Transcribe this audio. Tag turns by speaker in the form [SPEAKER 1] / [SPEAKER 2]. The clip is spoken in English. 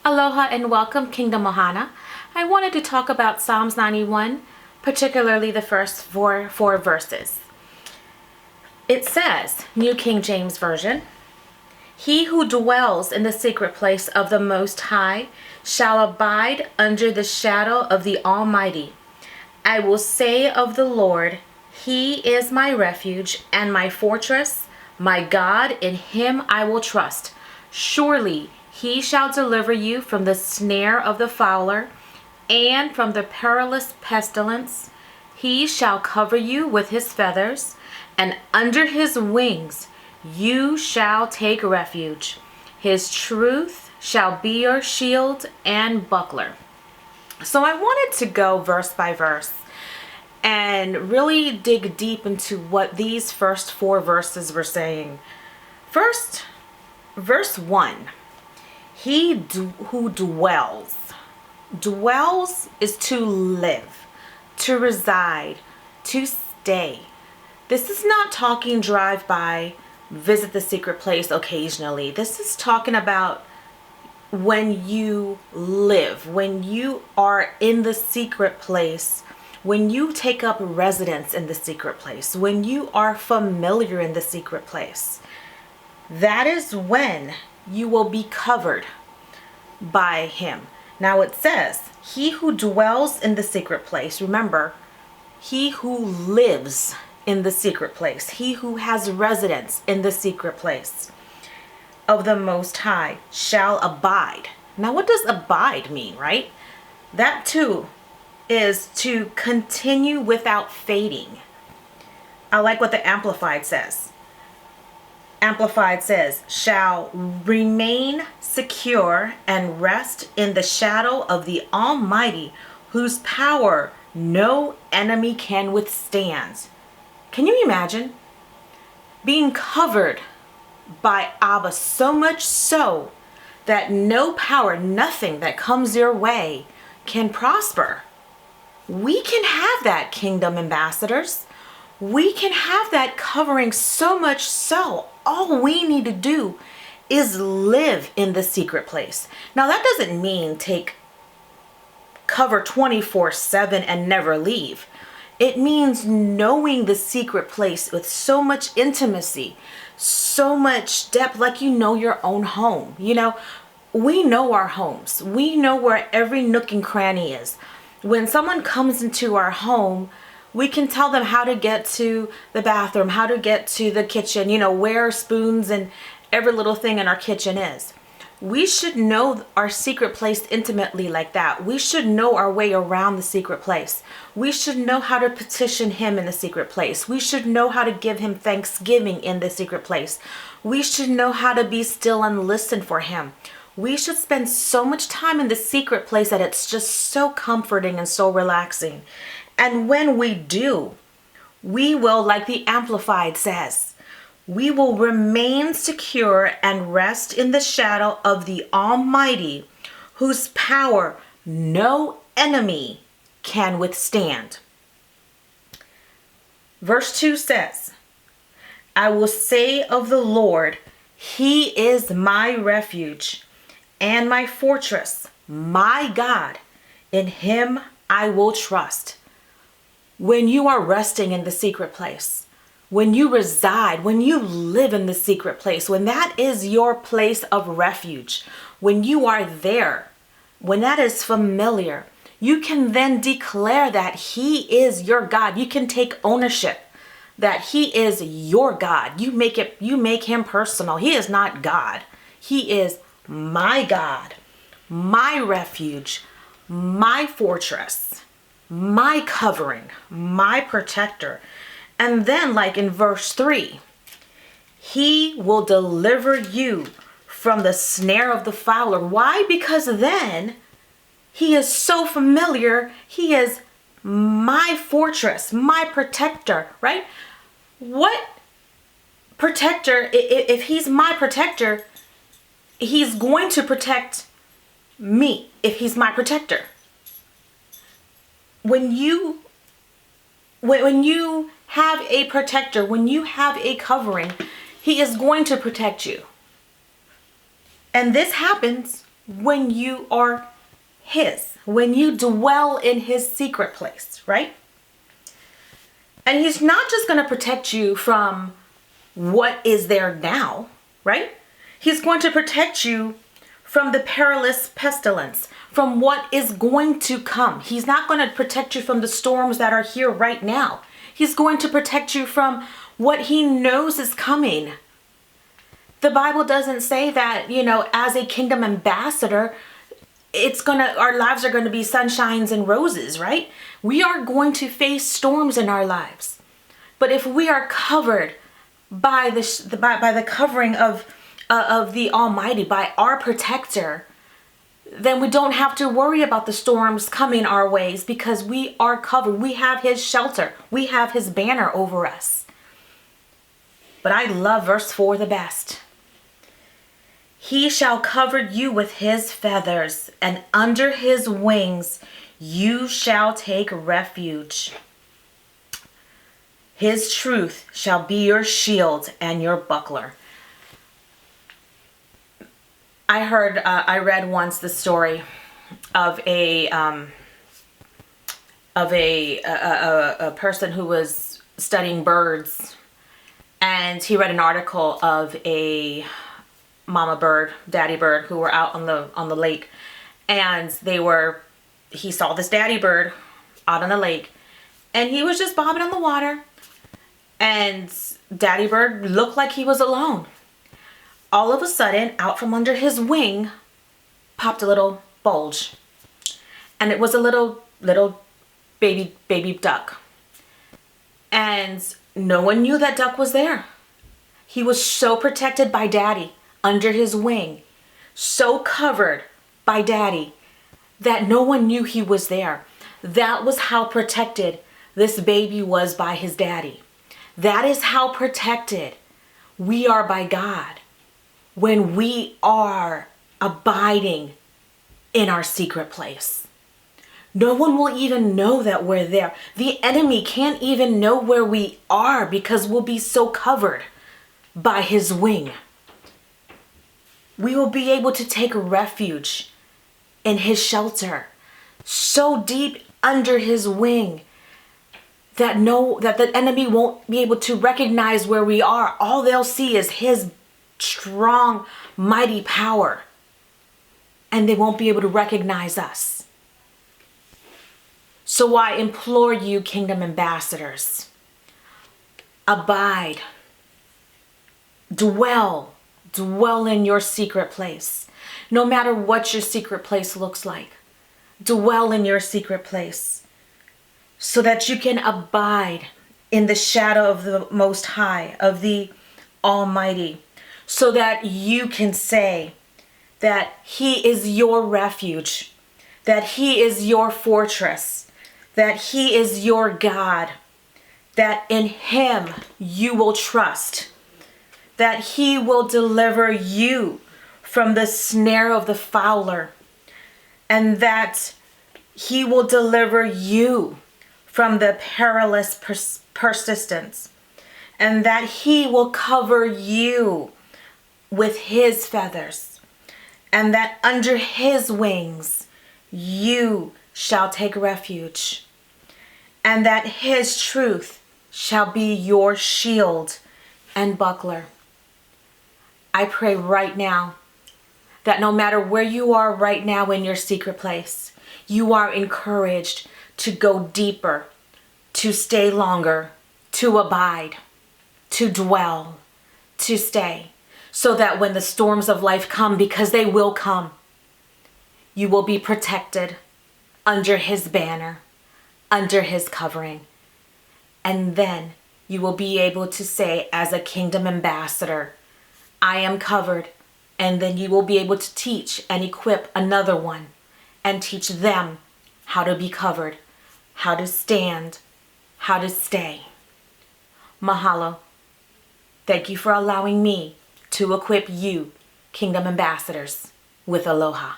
[SPEAKER 1] Aloha and welcome, Kingdom Ohana. I wanted to talk about Psalms 91, particularly the first four verses. It says, New King James Version, "He who dwells in the secret place of the Most High shall abide under the shadow of the Almighty. I will say of the Lord, He is my refuge and my fortress, my God, in Him I will trust. Surely He shall deliver you from the snare of the fowler and from the perilous pestilence. He shall cover you with His feathers, and under His wings you shall take refuge. His truth shall be your shield and buckler." So I wanted to go verse by verse and really dig deep into what these first four verses were saying. First, verse 1, who dwells. Dwells is to live, to reside, to stay. This is not talking drive by, visit the secret place occasionally. This is talking about when you live, when you are in the secret place, when you take up residence in the secret place, when you are familiar in the secret place. That is when you will be covered by Him. Now it says, he who dwells in the secret place, remember, he who lives in the secret place, he who has residence in the secret place of the Most High shall abide. Now what does abide mean, right? That too is to continue without fading. I like what the Amplified says. Amplified says, shall remain secure and rest in the shadow of the Almighty, whose power no enemy can withstand. Can you imagine being covered by Abba so much so that no power, nothing that comes your way can prosper? We can have that, kingdom ambassadors. We can have that covering so much so all we need to do is live in the secret place. Now that doesn't mean take cover 24/7 and never leave. It means knowing the secret place with so much intimacy, so much depth, like you know your own home. You know, we know our homes. We know where every nook and cranny is. When someone comes into our home, we can tell them how to get to the bathroom, how to get to the kitchen, you know, where spoons and every little thing in our kitchen is. We should know our secret place intimately like that. We should know our way around the secret place. We should know how to petition Him in the secret place. We should know how to give Him thanksgiving in the secret place. We should know how to be still and listen for Him. We should spend so much time in the secret place that it's just so comforting and so relaxing. And when we do, we will, like the Amplified says, we will remain secure and rest in the shadow of the Almighty, whose power no enemy can withstand. Verse 2 says, I will say of the Lord, He is my refuge and my fortress, my God. In Him I will trust. When you are resting in the secret place, when you reside, when you live in the secret place, when that is your place of refuge, when you are there, when that is familiar, you can then declare that He is your God. You can take ownership that He is your God. You make Him personal. He is not God. He is my God, my refuge, my fortress, my covering, my protector. And then, like in verse 3, He will deliver you from the snare of the fowler. Why? Because then He is so familiar. He is my fortress, my protector, right? What protector, if He's my protector, He's going to protect me if He's my protector. When you have a protector, when you have a covering, He is going to protect you. And this happens when you are his, when you dwell in his secret place, right? And he's not just going to protect you from what is there now, right? He's going to protect you from the perilous pestilence, from what is going to come. He's not going to protect you from the storms that are here right now. He's going to protect you from what he knows is coming. The Bible doesn't say that, as a kingdom ambassador, our lives are going to be sunshines and roses, right? We are going to face storms in our lives. But if we are covered by the covering of the Almighty, by our protector, then we don't have to worry about the storms coming our ways, because we are covered. We have his shelter. We have his banner over us. But I love verse 4 the best. He shall cover you with his feathers, and under his wings you shall take refuge. His truth shall be your shield and your buckler. I read once the story of a person who was studying birds, and he read an article of a mama bird, daddy bird, who were out on the lake, and he saw this daddy bird out on the lake, and he was just bobbing on the water, and daddy bird looked like he was alone. All of a sudden, out from under his wing popped a little bulge, and it was a little baby duck, and no one knew that duck was there. He was so protected by daddy under his wing, so covered by daddy, that no one knew he was there. That was how protected this baby was by his daddy. That is how protected we are by God when we are abiding in our secret place. No one will even know that we're there. The enemy can't even know where we are, because we'll be so covered by his wing. We will be able to take refuge in his shelter, so deep under his wing that the enemy won't be able to recognize where we are. All they'll see is his strong, mighty power, and they won't be able to recognize us. So I implore you, kingdom ambassadors, abide, dwell in your secret place. No matter what your secret place looks like, dwell in your secret place so that you can abide in the shadow of the Most High, of the Almighty, so that you can say that he is your refuge, that he is your fortress, that he is your God, that in him you will trust, that he will deliver you from the snare of the fowler, and that he will deliver you from the perilous persistence, and that he will cover you with his feathers, and that under his wings you shall take refuge, and that his truth shall be your shield and buckler. I pray right now that no matter where you are right now in your secret place, you are encouraged to go deeper, to stay longer, to abide, to dwell, to stay, so that when the storms of life come, because they will come, you will be protected under his banner, under his covering. And then you will be able to say, as a kingdom ambassador, I am covered. And then you will be able to teach and equip another one and teach them how to be covered, how to stand, how to stay. Mahalo. Thank you for allowing me to equip you, kingdom ambassadors, with Aloha.